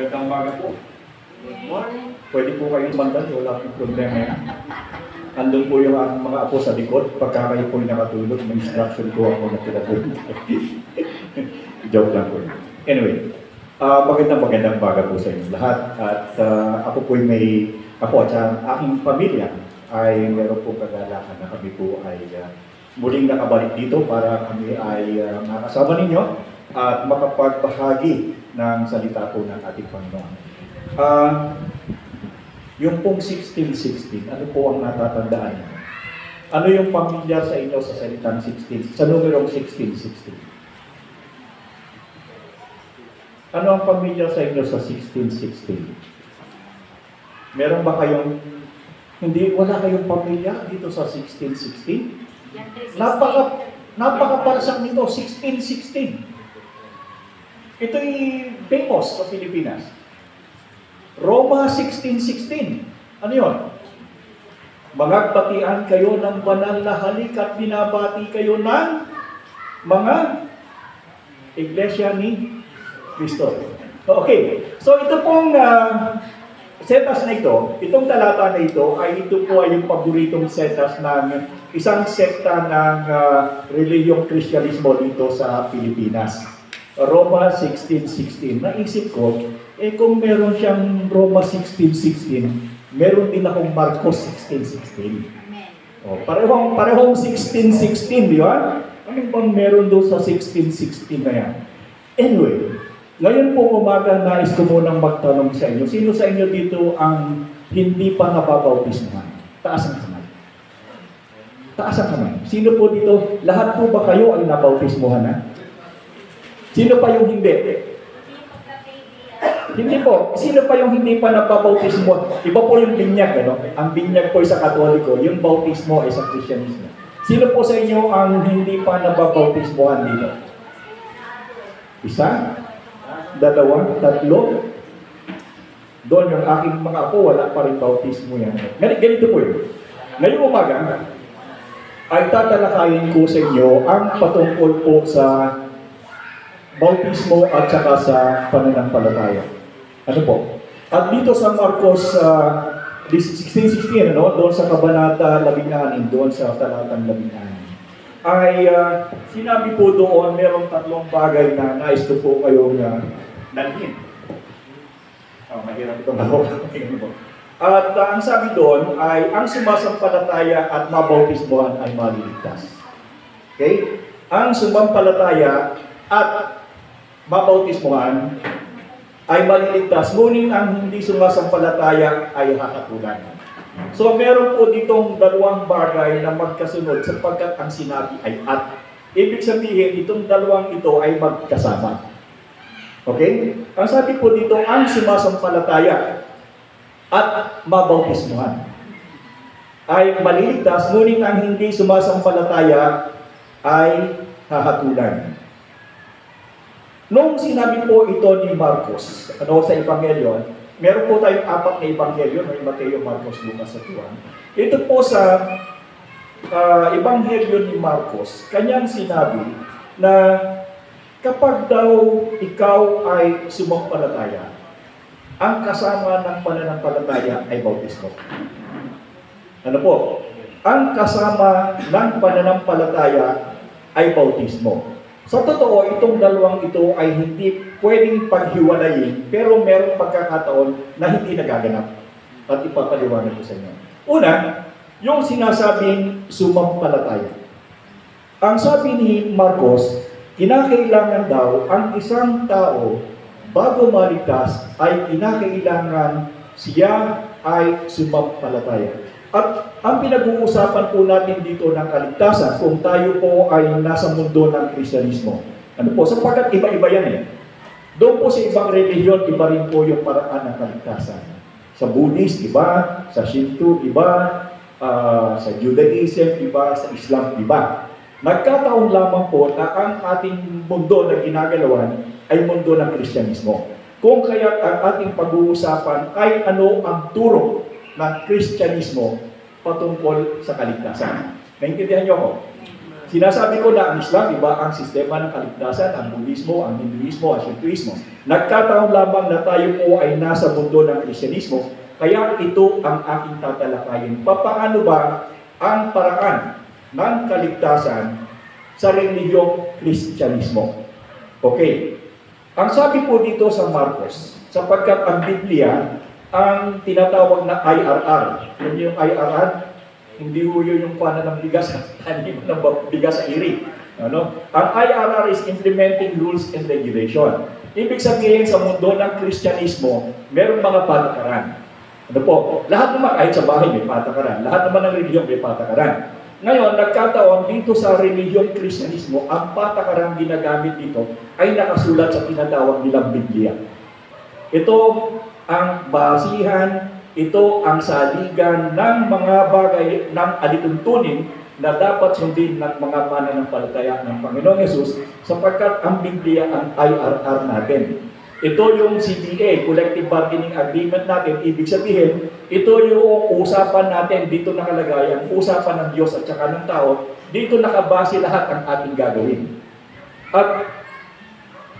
Magandang umaga po. Good morning. Pwede po kayong mandan, wala pong problema yan. Andun po yung aking mga apo sa likod. Pagka kayo po nakatulog, may instruction ko ako na pinatulog. Joke lang po. Anyway, magandang umaga po sa inyo lahat. At ako po ako at ang aking pamilya ay meron po kagalakan na kami po ay muling nakabalik dito para kami ay makasama ninyo at makapagbahagi ng salita po ng ating Panginoon. Yung pong 1616, ano po ang natatandaan niyo? Ano yung pamilyar sa inyo sa salitang 16, sa numerong 1616? Ano ang pamilyar sa inyo sa 1616? Meron ba kayong, wala kayong pamilya dito sa 1616? Napaka-parsak nito, 1616. Ito'y famous sa Pilipinas. Roma 16:16. Ano yun? Magagbatian kayo ng banal na halik at binabati kayo ng mga iglesia ni Cristo. Okay. So ito pong setas na ito, itong talata na ito, ito po ay yung paboritong setas ng isang sekta ng reliyong Kristyanismo dito sa Pilipinas. Roma 16:16. Naisip ko, kung meron siyang Roma 16:16, meron din akong Marcos 16:16. Parehong 16:16, di ba? Ano bang meron doon sa 16:16 na yan? Anyway, ngayon po umaga, nais ko munang magtanong sa inyo. Sino sa inyo dito ang hindi pa nababautismuhan? Taas ang kamay. Taas ang kamay. Sino po dito? Lahat po ba kayo ay nabautismuhan na? Sino pa yung hindi? Hindi po. Sino pa yung hindi pa nababautismo? Iba po yung binyag, ano? Ang binyag po ay sa Katoliko, yung bautismo ay sa Kristyanismo. Sino po sa inyo ang hindi pa nababautismohan dito? Isa? Dalawa? Tatlo? Doon yung aking mga apo, wala pa rin bautismo yan. Ganito po yun. Ngayong umaga, ay tatalakayin ko sa inyo ang patungkol po sa bautismo at saka sa pananampalataya. Ano po? At dito sa Marcos 16:16, doon sa kabanata 16, doon sa talatang 16, ay sinabi po doon, merong tatlong bagay na nais ko po kayong dalhin. Mahirap itong ako. At ang sabi doon ay, ang sumasampalataya at mabautismohan ay maliligtas. Okay? Ang sumampalataya at mabautismohan ay maliligtas, ngunit ang hindi sumasampalataya ay hakatulan. So meron po ditong dalawang bagay na magkasunod sapagkat ang sinabi ay at. Ibig sabihin, itong dalawang ito ay magkasama. Okay? Ang sabi po dito, ang sumasampalataya at mabautismohan ay maliligtas, ngunit ang hindi sumasampalataya ay hahatulan. Nung sinabi po ito ni Marcos, sa Ebanghelyo, meron po tayong 4 na Ebanghelyo, may Mateo, Marcos, Lucas at Juan. Ito po sa Ebanghelyo ni Marcos, kanyang sinabi na kapag daw ikaw ay sumampalataya, ang kasama ng pananampalataya ay bautismo. Ano po? Ang kasama ng pananampalataya ay bautismo. Sa totoo, itong dalawang ito ay hindi pwedeng paghiwalayin, pero merong pagkakataon na hindi nagaganap. At ipapaliwanag ko sa inyo. Una, yung sinasabing sumampalataya. Ang sabi ni Marcos, kinakailangan daw ang isang tao bago maligtas ay kinakailangan siya ay sumampalataya. At ang pinag-uusapan po natin dito ng kaligtasan kung tayo po ay nasa mundo ng Kristyanismo. Ano po? Sapagkat iba-iba yan eh. Doon po sa ibang relihiyon, iba rin po yung paraan ng kaligtasan. Sa Buddhist, iba. Sa Shinto, iba. Sa Judaism, iba. Sa Islam, iba. Nagkataon lamang po na ang ating mundo na ginagalawan ay mundo ng Kristyanismo. Kung kaya ang ating pag-uusapan ay ano ang turo ng Kristyanismo patungkol sa kaligtasan. Naintindihan niyo ako? Sinasabi ko na ang Islam, iba ang sistema ng kaligtasan, ang Budismo, ang Hinduismo, ang Shintoismo. Nagkataon lamang na tayo po ay nasa mundo ng Kristyanismo, kaya ito ang aking tatalakayin. Papaano ba ang paraan ng kaligtasan sa relihiyong Kristyanismo? Okay. Ang sabi po dito sa Marcos, sapagkat ang Biblia, ang tinatawag na IRR. Yun yung IRR, hindi ho yun yung kuha ng bigas, hindi mo ng bigas sa iri. Ano? Ang IRR is Implementing Rules and Regulation. Ibig sabihin sa mundo ng Kristyanismo, merong mga patakaran. Ano po? Lahat naman, kahit sa bahay may patakaran. Lahat naman ng relihiyon may patakaran. Ngayon, nagkataon dito sa relihiyong Kristyanismo, ang patakaran ginagamit dito ay nakasulat sa tinatawag nilang Biblia. Ito ang basihan, ito ang saligan ng mga bagay ng alituntunin na dapat sundin ng mga mananampalataya ng Panginoong Yesus sapagkat ang Biblia ang IRR natin. Ito yung CBA, Collective Bargaining Agreement natin. Ibig sabihin, ito yung usapan natin. Dito nakalagay ang usapan ng Diyos at saka ng tao. Dito nakabase lahat ang ating gagawin. At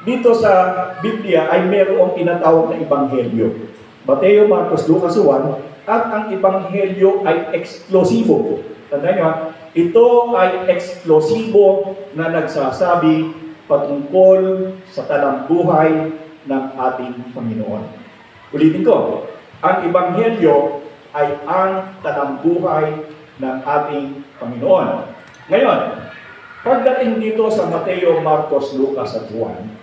dito sa Biblia ay mayroong tinatawag na Ebanghelyo. Mateo, Marcos, Lucas, Juan, at ang Ebanghelyo ay eksklusibo. Tandaan nyo, ito ay eksklusibo na nagsasabi patungkol sa talambuhay ng ating Panginoon. Ulitin ko, ang Ebanghelyo ay ang talambuhay ng ating Panginoon. Ngayon, pagdating dito sa Mateo, Marcos, Lucas, at Juan,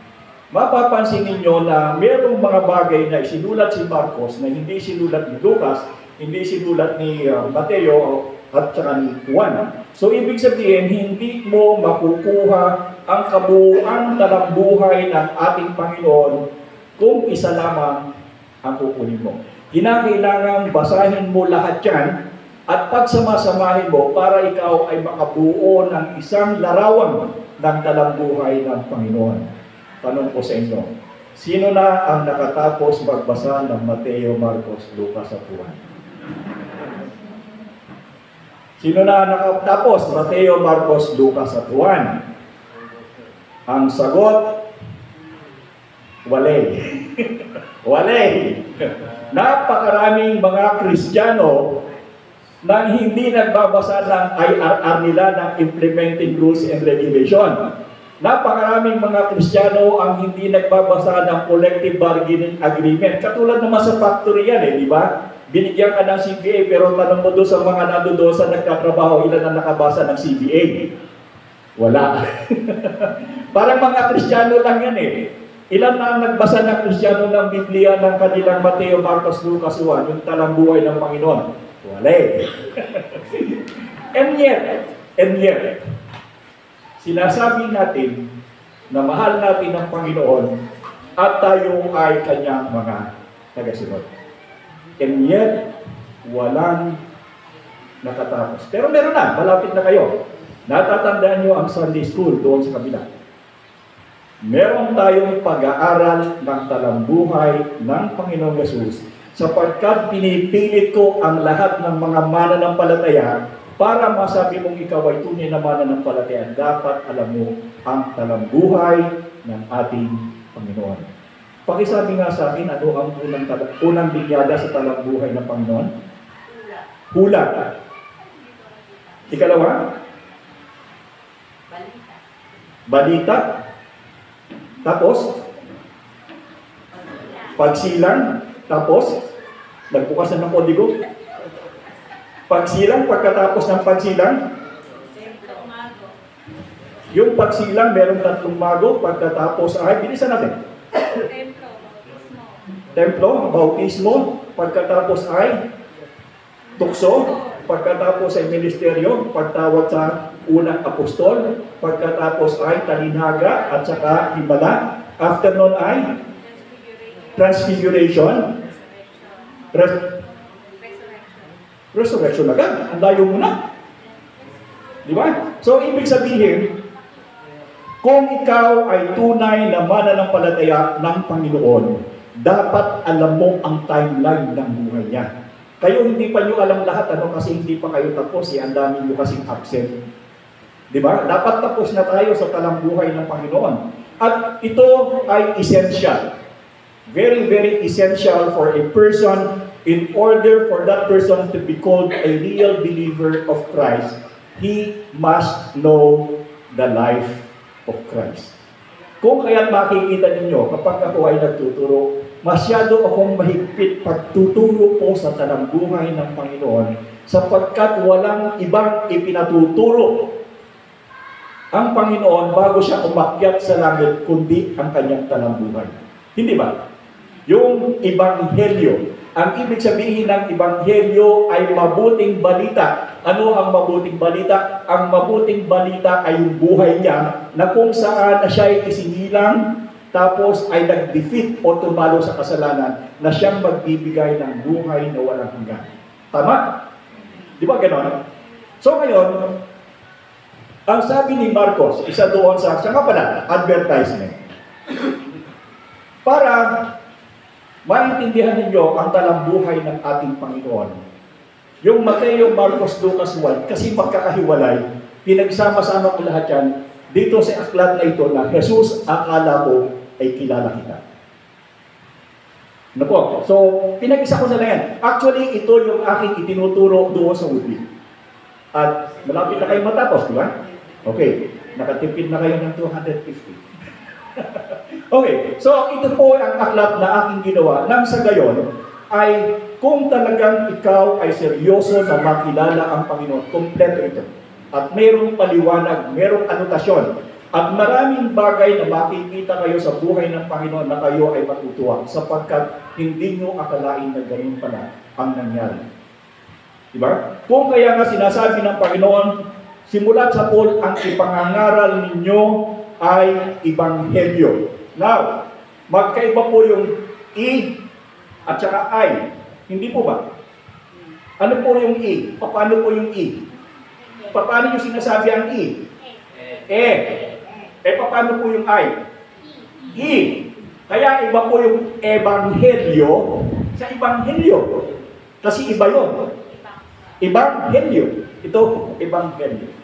mapapansin ninyo na mayroong mga bagay na isinulat si Marcos na hindi sinulat ni Lucas, hindi sinulat ni Mateo at saka ni Juan. So, ibig sabihin, hindi mo makukuha ang kabuuang talambuhay ng ating Panginoon kung isa lamang ang kukunin mo. Kinakailangan basahin mo lahat yan at pagsamasamahin mo para ikaw ay makabuo ng isang larawan ng talambuhay ng Panginoon. Tanong ko sa inyo, sino na ang nakatapos magbasa ng Mateo, Marcos, Lucas at Juan? Sino na nakatapos Mateo, Marcos, Lucas at Juan? Ang sagot, walay. Walay. Napakaraming mga Kristiyano na hindi nagbabasa ng IRR nila ng Implementing Rules and Regulation. Napakaraming mga Kristiyano ang hindi nagbabasa ng Collective Bargaining Agreement. Katulad naman sa factory yan di ba? Binigyan ka ng CBA pero tanong mo doon sa mga nandoon sa nagkatrabaho, ilan ang nakabasa ng CBA? Wala. Parang mga Kristiyano lang yan Ilan na nagbasa ng Kristiyano ng Biblia ng kanilang Mateo, Marcos, Lucas, Juan, yung talambuhay ng Panginoon? Wala And yet, sinasabi natin na mahal natin ang Panginoon at tayo ay kanyang mga tagasunod. And yet, walang nakatapos. Pero meron na, malapit na kayo. Natatandaan nyo ang Sunday School doon sa kabila. Meron tayong pag-aaral ng talambuhay ng Panginoong Yesus sapagkat pinipilit ko ang lahat ng mga mananampalataya para masabi mong ikaw ay tunay na mananampalataya, dapat alam mo ang talambuhay ng ating Panginoon. Pakisabi nga sa akin, ano ang unang binyada sa talambuhay ng Panginoon? Hula. Ikalawa? Balita. Tapos? Pagsilang. Tapos? Nagbukasan ng kodigo. Pagsilang, pagkatapos ng pagsilang, yung pagsilang, merong tatlong mago, pagkatapos ay, bilisan natin. Templo, bautismo, pagkatapos ay tukso, pagkatapos ay ministeryo, pagtawag sa unang apostol, pagkatapos ay talinhaga at saka himala, after nun ay transfiguration, resurrection agad. Ang layo mo na. Di ba? So, ibig sabihin, kung ikaw ay tunay na mananampalataya ng Panginoon, dapat alam mo ang timeline ng buhay niya. Kayo hindi pa nyo alam lahat, kasi hindi pa kayo tapos, ang dami nyo kasing absent. Di ba? Dapat tapos na tayo sa talambuhay ng Panginoon. At ito ay essential. Very, very essential for a person in order for that person to be called a real believer of Christ. He must know the life of Christ. Kung kaya't makikita ninyo, kapag ako ay nagtuturo, masyado akong mahigpit pagtuturo po sa talambuhay ng Panginoon sapagkat walang ibang ipinatuturo ang Panginoon bago siya umakyat sa langit kundi ang kanyang talambuhay. Hindi ba? Yung Ebanghelyo. Ang ibig sabihin ng Ebanghelyo ay mabuting balita. Ano ang mabuting balita? Ang mabuting balita ay yung buhay niya na kung saan siya ay isinilang tapos ay nag-defeat o tumalo sa kasalanan na siyang magbibigay ng buhay na walang hanggan. Tama? Di ba ganon? So ngayon, ang sabi ni Marcos, isa doon sa nga pala, advertisement. Para maintindihan ninyo ang talambuhay ng ating Panginoon. Yung Mateo, Marcos, Lucas, Juan, kasi magkakahiwalay, pinagsama-sama ko lahat yan dito sa aklat na ito na Jesus, akala ko ay kilala kita. Ano po? So, pinag-isa ko na lang yan. Actually, ito yung aking itinuturo doon sa Woodley. At malapit na kayo matapos, di ba? Okay. Nakatipid na kayo ng 250. Okay, so ito po ang aklat na aking ginawa nang sa gayon ay kung talagang ikaw ay seryoso na makilala ang Panginoon, kompleto ito. At mayroong paliwanag, mayroong anotasyon, at maraming bagay na makikita kayo sa buhay ng Panginoon na kayo ay matutuwa sapagkat hindi nyo akalain na ganun pala ang nangyari. Diba? Kung kaya nga sinasabi ng Panginoon, simulat sa Paul, ang ipangangaral ninyo ay Ebanghelyo. Now, magkaiba po yung E at saka I. Hindi po ba? Ano po yung E? Paano po yung E? Paano yung sinasabi ang E? Paano po yung I? E. Kaya iba po yung Ebanghelyo sa Ebanghelyo. Kasi iba yun. Ebanghelyo. Ito, Ebanghelyo.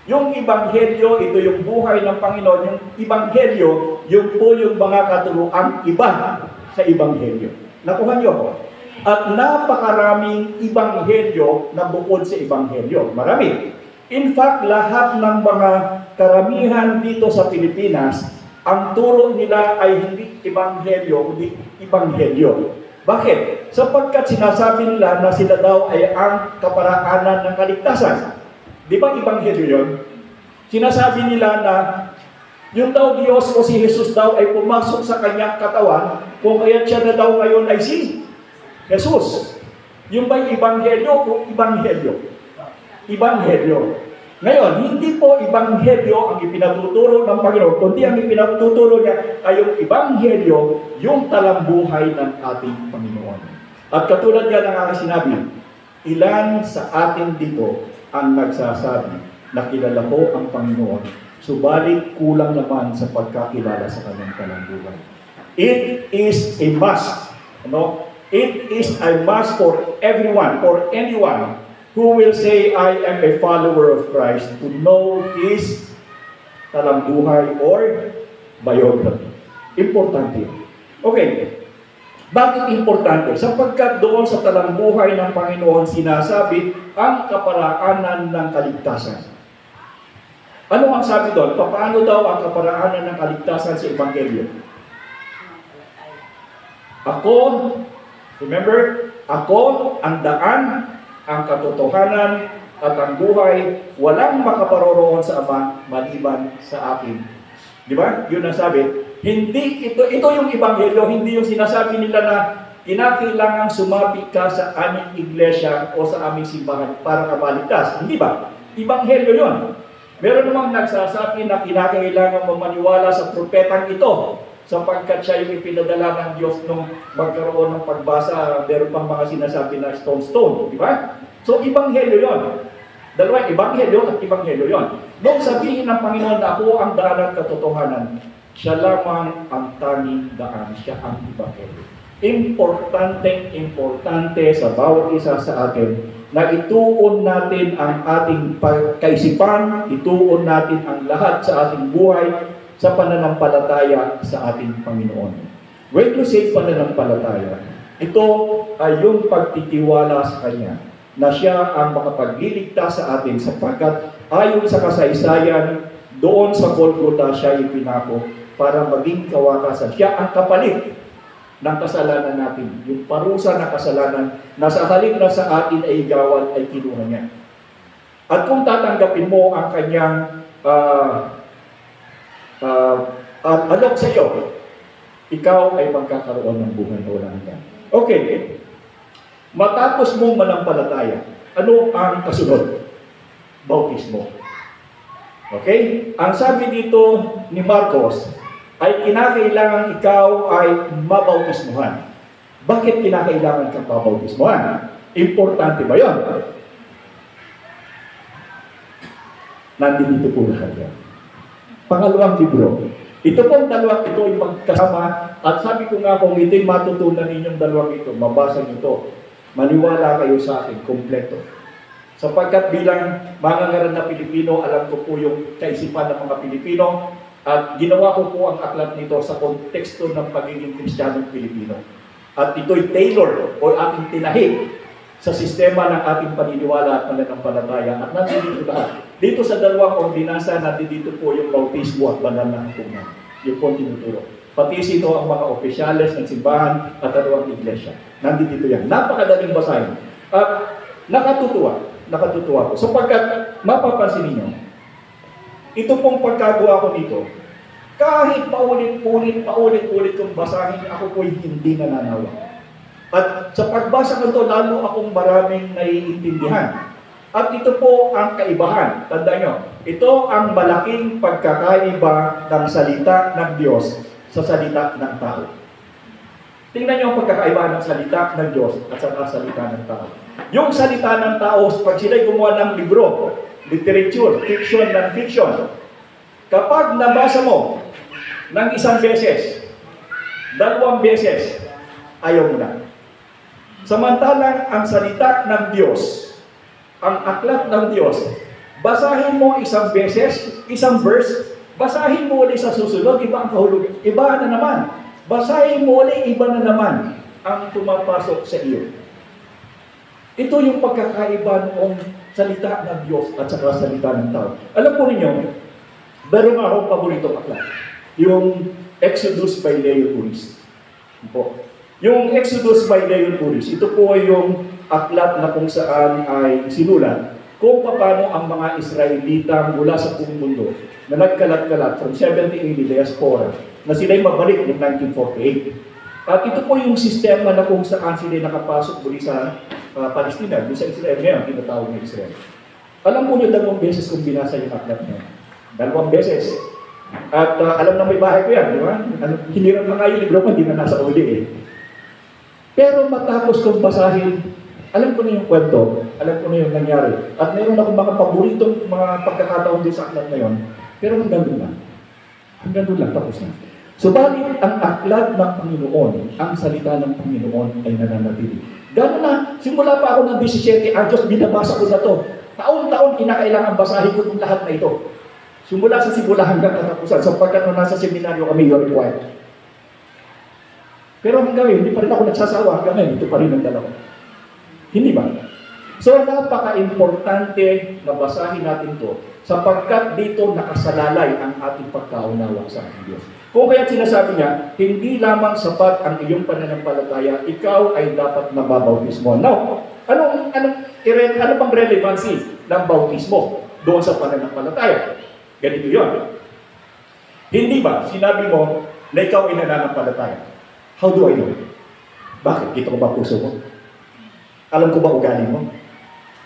Yung Ebanghelyo, ito yung buhay ng Panginoon. Yung Ebanghelyo, yung po yung mga katuruang iba sa Ebanghelyo. Nakuha niyo ko? At napakaraming Ebanghelyo na bukod sa Ebanghelyo. Marami. In fact, lahat ng mga karamihan dito sa Pilipinas, ang turo nila ay hindi Ebanghelyo, kundi Ebanghelyo. Bakit? Sapagkat sinasabi nila na sila daw ay ang kaparaanan ng kaligtasan. Di ba Ebanghelyo yun? Sinasabi nila na yung daw Diyos o si Jesus daw ay pumasok sa kanyang katawan, kung kaya siya na daw ngayon ay si Jesus. Yung ba'y Ebanghelyo o Ebanghelyo? Ebanghelyo. Ngayon, hindi po Ebanghelyo ang ipinatuturo ng Panginoon, kundi ang ipinatuturo niya ay yung Ebanghelyo, yung talambuhay ng ating Panginoon. At katulad nga ng aking sinabi, ilan sa atin dito ang nagsasabi na kilala ko ang Panginoon, subalit kulang naman sa pagkakilala sa kanyang talambuhay. It is a must. It is a must for everyone, for anyone who will say, I am a follower of Christ, to know His talambuhay or biography. Importante. Okay. Bakit importante? Sapagkat doon sa talambuhay ng Panginoon sinasabi ang kaparaanan ng kaligtasan. Ano ang sabi doon? Paano daw ang kaparaanan ng kaligtasan sa Ebanghelyo? Ako, remember, ako ang daan, ang katotohanan, at ang buhay, walang makaparoroon sa Ama maliban sa akin. Di ba? Yun ang sabi. Hindi, ito yung Ebanghelyo, hindi yung sinasabi nila na kinakailangan sumapit ka sa aming iglesia o sa aming simbahan para ka maligtas. Hindi ba? Ebanghelyo yun. Meron namang nagsasabi na kinakailangan mamaniwala sa propetang ito sapagkat siya yung ipinadala ng Diyos nung magkaroon ng pagbasa. Meron pang mga sinasabi na stone. Di ba? So, Ebanghelyo yun. Dalawa, Ebanghelyo at Ebanghelyo yun. Nung sabihin ng Panginoon na ako ang daan at katotohanan, siya lamang ang tanging daan, siya ang Ebanghelyo. Importante sa bawat isa sa atin na ituon natin ang ating kaisipan, ituon natin ang lahat sa ating buhay sa pananampalataya sa ating Panginoon. When you say pananampalataya, ito ay yung pagtitiwala sa Kanya na siya ang makapagliligtas sa atin sapagkat ayon sa kasaysayan, doon sa Golgotha siya ipinako para maging kawakasan. Siya ang kapalit ng kasalanan natin. Yung parusa ng kasalanan na sa halip na sa atin ay igawan ay kinuha niya. At kung tatanggapin mo ang kanyang alok sa iyo, ikaw ay magkakaroon ng buhay na walang hanggan. Okay. Matapos mong manampalataya, ano ang kasunod? Bautismo. Okay? Ang sabi dito ni Marcos ay kinakailangan ikaw ay mabautismuhan. Bakit kinakailangan kang mabautismuhan? Importante ba yun? Nandito po lahat yan. Pangalawang libro. Ito pong dalawang ito ay magkasama at sabi ko nga kung ito'y matutunan ninyong dalawang ito, mabasa nito, maniwala kayo sa akin, kompleto. Sapagkat bilang mangangaral na Pilipino, alam ko po yung kaisipan ng mga Pilipino at ginawa ko po ang aklat nito sa konteksto ng pagiging Kristiyanong Pilipino. At ito'y tailor o ating tinahi sa sistema ng ating paniniwala at pananampalataya at nandito lahat. Dito sa dalawang ordinansa, nandito po yung bautismo at banal na hukuman. Yung po tinuturo. Pati ito ang mga opisyales ng simbahan at dalawang iglesia. Nandito yan. Napakadaling basahin. At nakatutuwa ko. Sapagkat mapapansin ninyo, ito pong pagkagawa ko dito, kahit paulit-ulit kong basahin, ako po'y hindi nananawa. At sa pagbasa ko ito, lalo akong maraming naiintindihan. At ito po ang kaibahan. Tandaan nyo, ito ang malaking pagkakaiba ng salita ng Diyos sa salita ng tao. Tingnan nyo ang pagkakaiba ng salita ng Diyos at sa salita ng tao. Yung salita ng tao, pag sila'y gumawa ng libro, literature, fiction, non-fiction, kapag nabasa mo ng isang beses, 2 beses, ayaw mo na. Samantalang ang salita ng Diyos, ang aklat ng Diyos, basahin mo isang beses, isang verse, basahin mo ulit sa susunod, iba ang kahulugan, iba na naman. Basahin mo ulit, iba na naman ang pumapasok sa iyo. Ito yung pagkakaiba ng salita ng Diyos at saka salita ng tao. Alam po ninyo, meron akong paboritong aklat. Yung Exodus by Leo Puris. Yung Exodus by Leo Puris, ito po ay yung aklat na kung saan ay sinulat kung paano ang mga Israelita mula sa buong mundo na nagkalat-kalat from 70 AD diaspora na sila'y mabalik noong 1948. At ito po yung sistema na kung saan sila'y nakapasok muli sa Palestina, doon sa Israel ngayon, tinatawag ng Israel. Alam mo nyo 2 beses kung binasa yung aklat niya. 2 beses. At alam na may bahay ko yan, di ba? Hiniram na nga yung libro ko, hindi na nasa uli eh. Pero matapos kong basahin, alam ko na yung kwento, alam ko na yung nangyari. At meron akong mga paboritong mga pagkakataon din sa aklat na yun. Pero hanggang doon lang. Hanggang doon lang, tapos na. Subalit, ang aklat ng Panginoon, ang salita ng Panginoon ay nananatili. Gano'n na, simula pa ako ng 17 anyos, binabasa ko na to. Taon-taon, kinakailangan basahin ko itong lahat na ito. Simula sa simula hanggang katapusan, sapagkat nung nasa seminaryo kami, you're required. Pero hanggang ngayon, hindi pa rin ako nagsasawa. Hanggang ngayon, ito pa rin ang dalawa. Hindi ba? So, napaka-importante na basahin natin to sapagkat dito nakasalalay ang ating pagkaunawa sa ating Diyos. Kung kaya sinasabi niya, hindi lamang sapat ang iyong pananampalataya, ikaw ay dapat nababautismo. Now, ano bang relevancy ng bautismo doon sa pananampalataya? Ganito yun. Hindi ba, sinabi mo na ikaw ay nananampalataya? How do I know? Bakit? Dito ko ba puso mo? Alam ko ba ugali mo?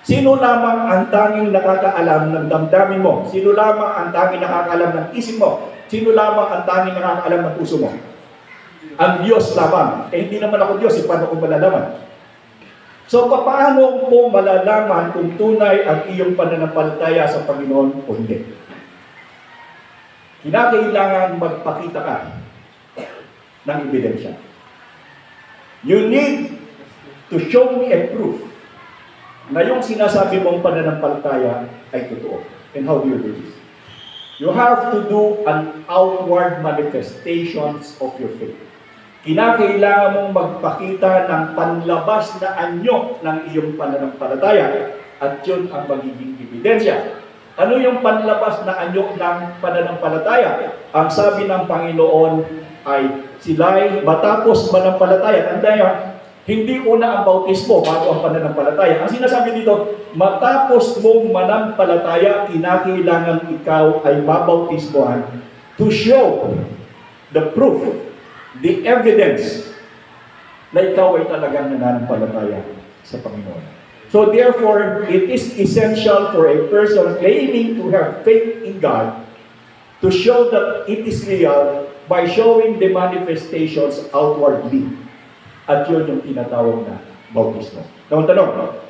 Sino lamang ang tanging nakakaalam ng damdamin mo? Sino lamang ang tanging nakakaalam ng isip mo? Sino lamang ang tanging nakakaalam ng puso mo? Ang Diyos lamang. Eh hindi naman ako Diyos, paano ko malalaman? So paano mo malalaman kung tunay ang iyong pananampalataya sa Panginoon o hindi? Kinakailangan magpakita ka ng ebidensya. You need to show me a proof na yung sinasabi mong pananampalataya ay totoo. And how do you do this? You have to do an outward manifestations of your faith. Kinakailangan mong magpakita ng panlabas na anyo ng iyong pananampalataya at yun ang magiging ebidensya. Ano yung panlabas na anyo ng pananampalataya? Ang sabi ng Panginoon ay sila'y matapos manampalataya. Tandaan, hindi una ang bautismo bago ang pananampalataya. Ang sinasabi dito, matapos mong manampalataya, kinakailangan ikaw ay mabautismohan to show the proof, the evidence na ikaw ay talagang nananampalataya sa Panginoon. So therefore, it is essential for a person claiming to have faith in God to show that it is real by showing the manifestations outwardly. At yun yung tinatawag na bautismo. Now, tanong,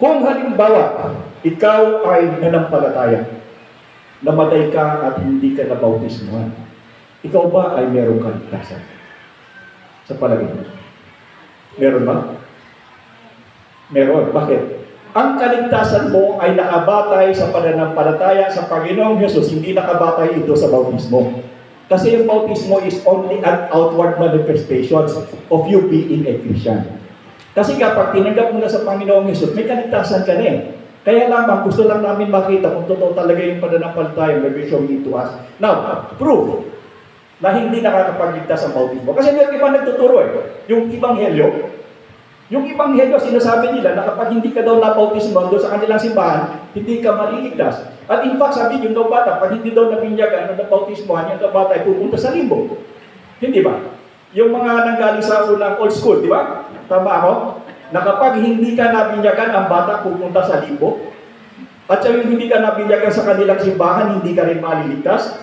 kung halimbawa, ikaw ay nanampalataya, namatay ka at hindi ka nabautismohan, ikaw ba ay merong kaligtasan? Sa palagay mo? Meron ba? Meron. Bakit? Ang kaligtasan mo ay nakabatay sa pananampalataya sa Panginoong Hesus, hindi nakabatay ito sa bautismo. Kasi yung bautismo is only an outward manifestations of you being a Christian. Kasi kapag tinanggap mo na sa Panginoong Hesus, may kaligtasan ka na eh. Kaya lamang, gusto lang namin makita kung totoo talaga yung pananampalataya may showing to us. Now, proof na hindi nakakapagligtas ang bautismo. Kasi meron iba nagtuturo eh. Yung Ebanghelyo, sinasabi nila na kapag hindi ka daw nabautismo doon sa kanilang simbahan, hindi ka maliligtas. At in fact, sabi yung daw bata, pag hindi daw nabinyagan na nabautismohan, yung daw bata ay pupunta sa limbo. Hindi ba? Yung mga nanggaling sa unang old school, di ba? Tama ako? Na kapag hindi ka nabinyagan, ang bata pupunta sa limbo. At yung hindi ka nabinyagan sa kanilang simbahan, hindi ka rin maliligtas.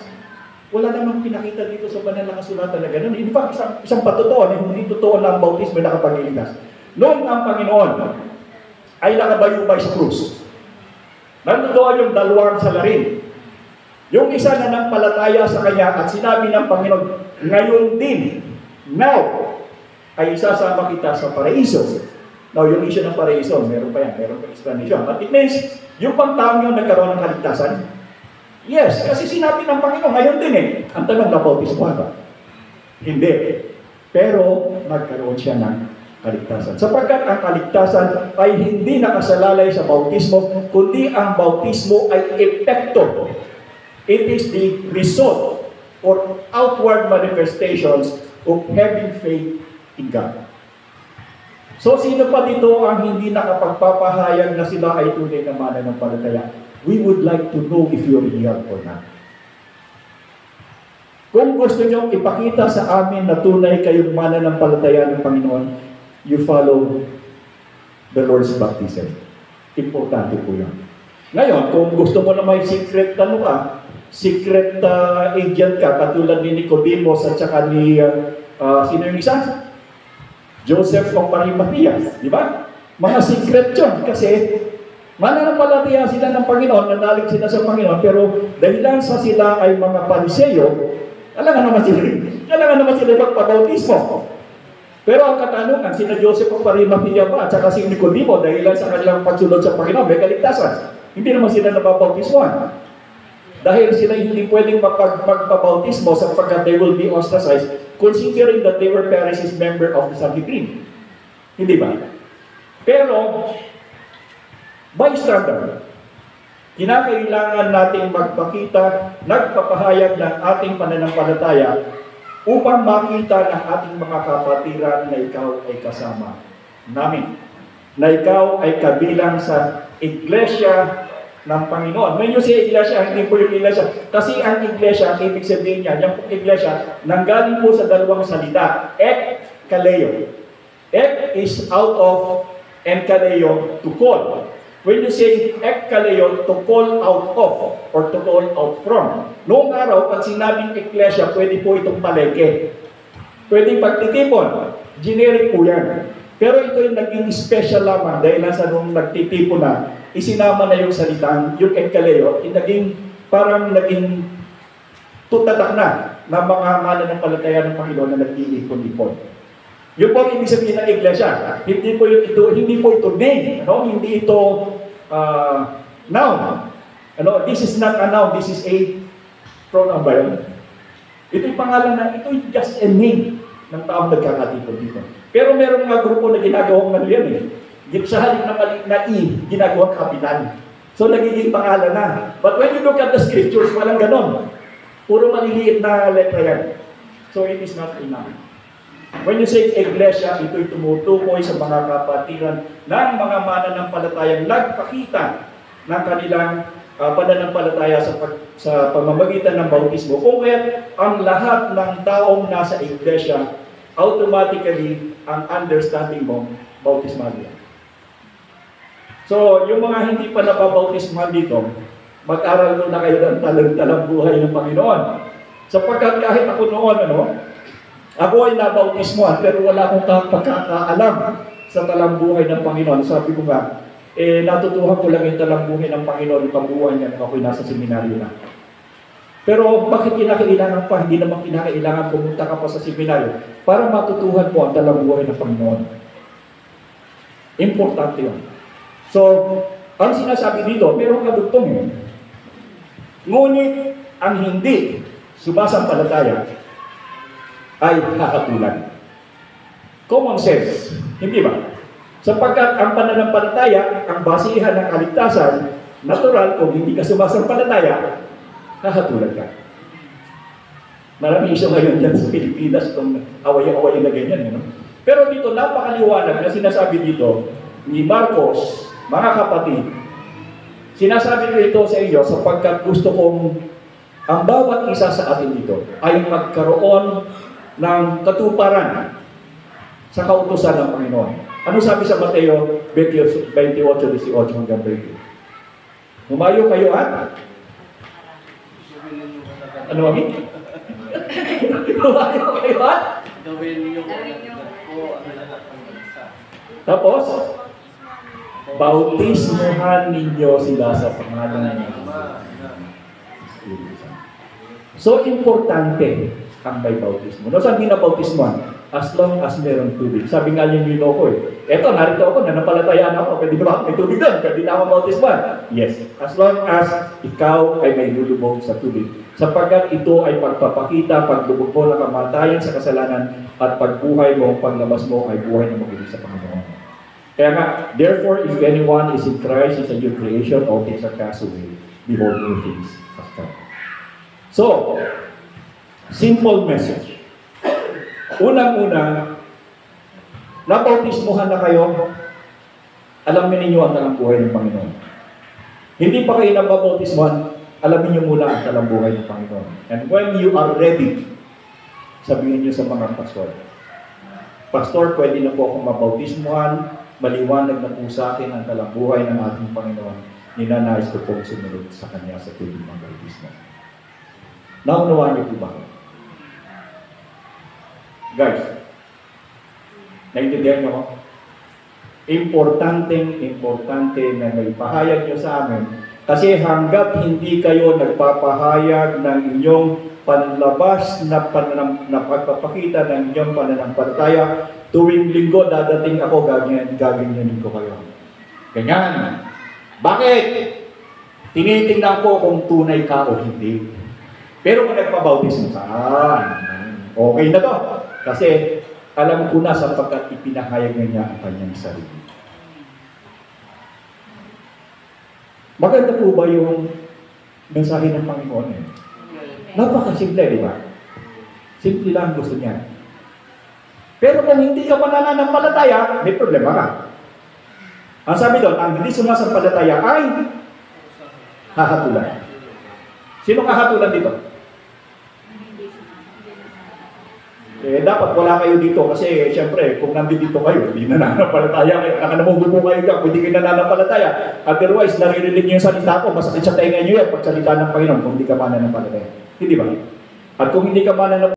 Wala namang pinakita dito sa banal na kasulatan na gano'n. In fact, isang patutuan, hindi totoo na ang bautismo na nakapagliligtas. Noong ang Panginoon ay nakabayubay sa krus, nandoon yung dalawang salarin. Yung isa na nagpalataya sa Kanya at sinabi ng Panginoon, ngayon din, now, ay isasama kita sa paraiso. Now, yung issue ng paraiso, meron pa yan, meron pa explanation. But it means, yung pang taong yung nagkaroon ng kaligtasan, yes, kasi sinabi ng Panginoon, ngayon din eh. Ang tanong, nabautismo ba? Hindi. Pero, nagkaroon siya ng kaligtasan. Sapagkat ang kaligtasan ay hindi nakasalalay sa bautismo, kundi ang bautismo ay epekto. It is the result or outward manifestations of having faith in God. So, sino pa dito ang hindi nakapagpapahayag na sila ay tunay na mananampalataya? We would like to know if you're real or not. Kung gusto nyo ipakita sa amin na tunay kayong mananampalataya ng Panginoon, you follow the Lord's baptism. Importante po yan. Ngayon, kung gusto mo na may secret secret agent ka, katulad ni Nicodemos at saka ni, sino yung isa? Joseph of Arimathea, di ba? Mga secret yun, kasi mananampalataya sila ng Panginoon, nanalig sila sa Panginoon, pero dahilan sa sila ay mga Pariseyo, kailangan naman sila magpabautismo. Pero ang katanungan, sina Joseph of Arimathea ba at saka si Nicodemo dahilan sa kanilang pagsunod sa Panginoon, may kaligtasan. Hindi naman sila nababautismohan. Dahil sila hindi pwedeng magpabautismo sapagkat they will be ostracized, considering that they were Pharisees member of the Sanhedrin. Hindi ba? Pero, bystander, kinakailangan nating magpakita, nagpapahayag ng ating pananampalataya upang makita ng ating mga kapatiran na ikaw ay kasama namin. Na ikaw ay kabilang sa iglesia ng Panginoon. When you say iglesia, hindi po yung iglesia. Kasi ang iglesia, ang ibig sabihin niya, yung iglesia, nanggaling po sa dalawang salita. Ek, kaleo. Ek is out of, and kaleo, to call. When you say ekkaleo, to call out of, or to call out from. Noong araw, pag sinabing iglesia, pwede po itong palengke. Pwede pagtitipon. Generic po yan. Pero ito yung naging special lamang dahil nasa nung nagtitipon na, isinama na yung salitang, yung ekkaleo, parang naging tutatak na ng mga mananampalataya ng Panginoon na nag-iipon-ipon. Yung po ang ibig sabihin ng iglesia. Hindi po ito name, ano? Hindi ito noun. Ano? This is not a noun, this is a pronoun ba yun? Ito'y pangalan na, ito'y just a name ng taong nagkakatipon dito. Pero meron mga grupo na ginagawang ano yan eh. Sa halip na maliit na ginagawang kapitan. So nagiging pangalan na. But when you look at the scriptures, walang ganon. Puro maliliit na letra yan. So it is not enough. When you say iglesia, ito'y tumutukoy sa mga kapatiran ng mga mananampalatayang nagpakita ng kanilang pananampalataya sa pamamagitan ng bautismo. Kung kaya ang lahat ng taong nasa iglesia, automatically ang understanding mo, bautismal yan. So, yung mga hindi pa napabautismal dito, mag-aral na kayo ng talang buhay ng Panginoon. Sapagkat kahit ako noon, ako ay nabautismoan, pero wala akong pagkakaalam sa talambuhay ng Panginoon. Sabi ko nga, natutuhan ko lang yung talambuhay ng Panginoon, yung kabuuan niya nung ako'y nasa seminaryo na. Pero bakit kinakailangan pa? Hindi naman kinakailangan pumunta ka pa sa seminaryo para matutuhan mo ang talambuhay ng Panginoon. Importante yun. So, ang sinasabi dito, merong kadugtong yun. Ngunit ang hindi sumasampalataya ay kakatulan. Common sense, hindi ba? Sapagkat ang pananampalataya, ang basihan ng kaligtasan, natural, kung hindi ka sumasampalataya, kakatulan ka. Maraming isyo ngayon dyan sa Pilipinas itong away-away na ganyan. Pero dito, napakaliwanag na sinasabi dito ni Marcos, mga kapatid, sinasabi ko ito sa inyo sapagkat gusto kong ang bawat isa sa atin dito ay magkaroon ng katuparan sa kautusan ng Panginoon. Ano sabi sa Mateo 28:18 hanggang 20? Humayo kayo at? Ano kami? Humayo kayo at? Tapos, bautismuhan ninyo sila sa pangalan ng Espiritu. So, importante ang may bautismo. No, saan binabautismuhan? As long as meron tubig. Sabi nga yung nilo ko eto, narito ako, nanampalatayaan ako, pwede ba may tubig doon? Pwede na ako bautismuhan? Yes. As long as ikaw ay may lulubog sa tubig. Sapagkat ito ay pagpapakita, paglubog mo ng kamatayan sa kasalanan, at pagbuhay mo, paglabas mo ay buhay na magiging sa Panginoon. Kaya nga, therefore, if anyone is in Christ, is a new creation, all things are passed away. Behold, new things have come. So, simple message. Unang-una, nabautismuhan na kayo, alamin ninyo ang talambuhay ng Panginoon. Hindi pa kayo nabautismuhan, alamin niyo muna ang talambuhay ng Panginoon. And when you are ready, sabihin niyo sa mga pastor, Pastor, pwede na po akong mabautismuhan, maliwanag na po sa akin ang talambuhay ng ating Panginoon, ninanais ko pong sumunod sa Kanya sa tubig ng bautismo. Naunawaan niyo po ba? Guys, naintindihan niyo ko? Importante na may pahayag niyo sa amin. Kasi hanggat hindi kayo nagpapahayag ng inyong panlabas na pagpapakita ng inyong pananampalataya, tuwing linggo dadating ako, gaganyanin ko kayo. Ganyan. Bakit? Tinitingnan ko kung tunay ka o hindi. Pero kung nagpabautismo ka, okay na to. Kasi alam ko na sapagkat ipinahayag na niya ang kanyang sarili. Maganda po ba yung mensahe ng Panginoon? Napakasimple, di ba? Simple lang gusto niya. Pero kung hindi ka pa nananampalataya, may problema ka. Ang sabi doon, ang hindi sumasampalataya ay hahatulan. Sino hahatulan dito? Dapat wala kayo dito kasi siyempre kung nandito kayo, hindi nananampalataya kayo, nakanamugo kayo dyan, kung hindi kayo nananampalataya. Otherwise, naririnig niyo yung salita ko, masakit sa tainga niyo yan pag salita ng Panginoon kung hindi ka mananampalataya. Hindi ba? At kung hindi ka mananampalataya,